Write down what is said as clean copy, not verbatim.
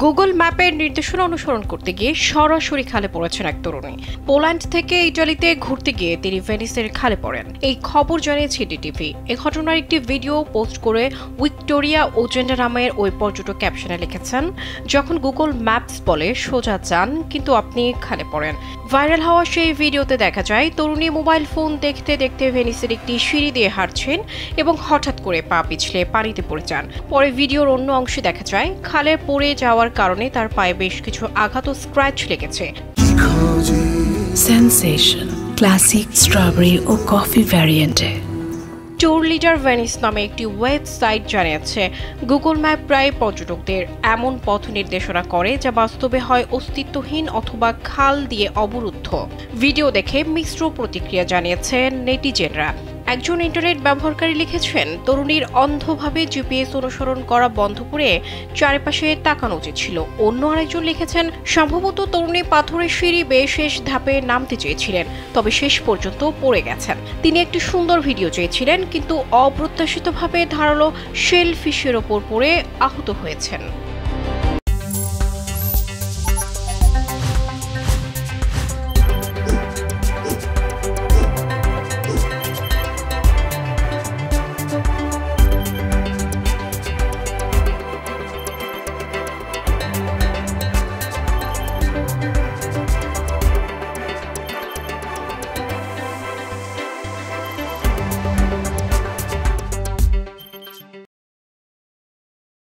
Google ম্যাপের নির্দেশনা অনুসরণ করতে গিয়ে সরাসরি খালে পড়েছেন এক তরুণী। পোল্যান্ড থেকে ইটালিতে ঘুরতে গিয়ে তিনি ভেনিসের খালে পড়েন। এই খবর জানিয়েছে ডিটিভি। এ ঘটনার একটি ভিডিও পোস্ট করে উইক্টোরিয়া ওজেন্ডা নামের ওই পর্যটক ক্যাপশনে লিখেছেন, যখন গুগল ম্যাপস বলে সোজা যান কিন্তু আপনি খালে পড়েন। ভাইরাল হওয়া সেই ভিডিওতে দেখা যায় তরুণী মোবাইল ফোন দেখতে দেখতে ভেনিসের একটি সিঁড়ি দিয়ে হাঁটছেন এবং হঠাৎ করে পা পিছলে পানিতে পড়ে যান। পরে ভিডিওর অন্য অংশে দেখা যায় খালে পড়ে যাওয়ার কারণে তার পায়ে বেশ কিছু আঘাত ও স্ক্র্যাচ লেগেছে। সেনসেশন ক্লাসিক স্ট্রবেরি ও কফি ভ্যারিয়েন্টে। ট্যুর লিডার ভেনিস নামে একটি ওয়েবসাইট জানিয়েছে, গুগল ম্যাপ প্রায় পর্যটকদের এমন পথ নির্দেশনা করে যা বাস্তবে হয় অস্তিত্বহীন অথবা খাল দিয়ে অবরুদ্ধ। ভিডিও দেখে মিশ্র প্রতিক্রিয়া জানিয়েছেন নেটিজেনরা। একজন ইন্টারনেট ব্যবহারকারী লিখেছেন, তরুণীর অন্ধভাবে জিপিএস অনুসরণ করা বন্ধ করে চারপাশে তাকানো উচিত ছিল। অন্য আরেকজন লিখেছেন, সম্ভবত তরুণী পাথরের সিঁড়ি বেয়ে শেষ ধাপে নামতে চেয়েছিলেন, তবে শেষ পর্যন্ত পড়ে গেছেন। তিনি একটি সুন্দর ভিডিও চেয়েছিলেন কিন্তু অপ্রত্যাশিতভাবে ধারালো শেল ফিশের ওপর পড়ে আহত হয়েছেন।